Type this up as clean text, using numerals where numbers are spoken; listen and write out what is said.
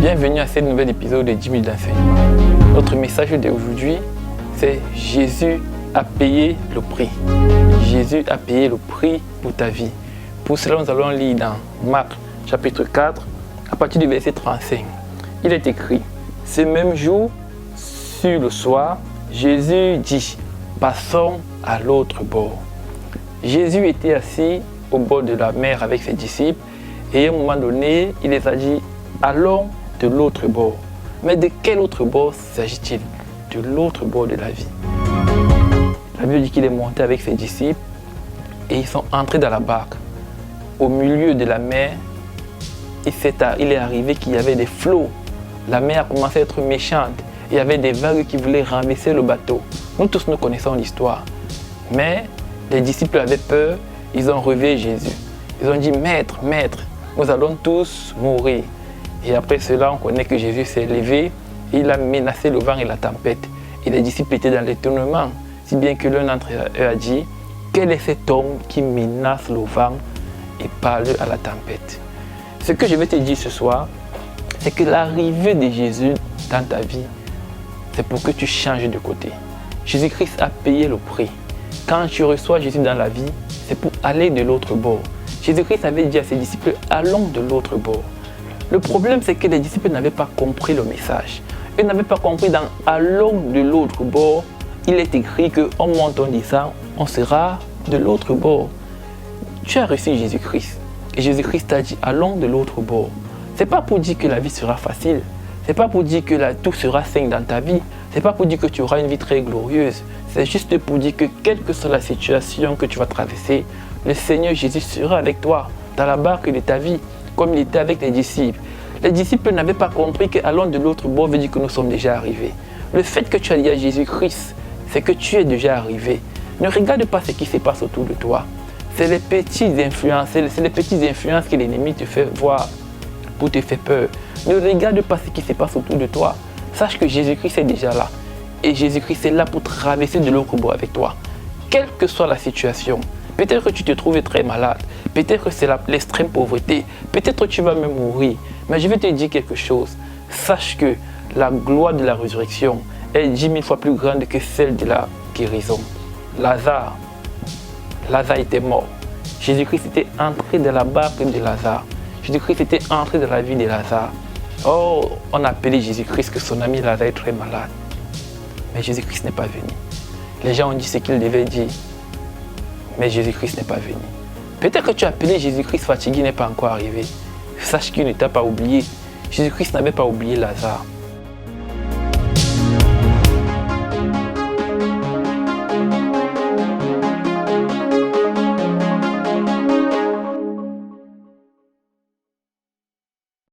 Bienvenue à ce nouvel épisode de 10 minutes d'enseignement. Notre message d'aujourd'hui, c'est Jésus a payé le prix. Jésus a payé le prix pour ta vie. Pour cela, nous allons lire dans Marc chapitre 4, à partir du verset 35. Il est écrit, ce même jour, sur le soir, Jésus dit, passons à l'autre bord. Jésus était assis au bord de la mer avec ses disciples et à un moment donné, il les a dit, allons de l'autre bord. Mais de quel autre bord s'agit-il? De l'autre bord de la vie. La Bible dit qu'il est monté avec ses disciples et ils sont entrés dans la barque. Au milieu de la mer, il est arrivé qu'il y avait des flots. La mer a commencé à être méchante. Il y avait des vagues qui voulaient renverser le bateau. Nous tous, nous connaissons l'histoire. Mais les disciples avaient peur. Ils ont réveillé Jésus. Ils ont dit, Maître, nous allons tous mourir. Et après cela, on connaît que Jésus s'est levé. Il a menacé le vent et la tempête. Et les disciples étaient dans l'étonnement. Si bien que l'un d'entre eux a dit, quel est cet homme qui menace le vent et parle à la tempête? Ce que je vais te dire ce soir, c'est que l'arrivée de Jésus dans ta vie, c'est pour que tu changes de côté. Jésus-Christ a payé le prix. Quand tu reçois Jésus dans la vie, c'est pour aller de l'autre bord. Jésus-Christ avait dit à ses disciples, allons de l'autre bord. Le problème, c'est que les disciples n'avaient pas compris le message. Ils n'avaient pas compris dans allons de l'autre bord, il est écrit qu'en montant disant, on sera de l'autre bord. Tu as reçu Jésus-Christ. Et Jésus-Christ t'a dit, allons de l'autre bord. Ce n'est pas pour dire que la vie sera facile. Ce n'est pas pour dire que tout sera sain dans ta vie. Ce n'est pas pour dire que tu auras une vie très glorieuse. C'est juste pour dire que quelle que soit la situation que tu vas traverser, le Seigneur Jésus sera avec toi dans la barque de ta vie, comme il était avec les disciples. Les disciples n'avaient pas compris que allons de l'autre bord veut dire que nous sommes déjà arrivés. Le fait que tu as dit à Jésus-Christ, c'est que tu es déjà arrivé. Ne regarde pas ce qui se passe autour de toi. C'est les petites influences, que l'ennemi te fait voir pour te faire peur. Ne regarde pas ce qui se passe autour de toi. Sache que Jésus-Christ est déjà là. Et Jésus-Christ est là pour traverser de l'autre bord avec toi. Quelle que soit la situation, peut-être que tu te trouves très malade, peut-être que c'est l'extrême pauvreté, peut-être que tu vas même mourir. Mais je vais te dire quelque chose. Sache que la gloire de la résurrection est 10 000 fois plus grande que celle de la guérison. Lazare était mort. Jésus-Christ était entré dans la barque de Lazare. Jésus-Christ était entré dans la vie de Lazare. Oh, on a appelé Jésus-Christ que son ami Lazare est très malade. Mais Jésus-Christ n'est pas venu. Les gens ont dit ce qu'il devait dire. Mais Jésus-Christ n'est pas venu. Peut-être que tu as appelé Jésus-Christ fatigué, n'est pas encore arrivé. Sache qu'il ne t'a pas oublié. Jésus-Christ n'avait pas oublié Lazare.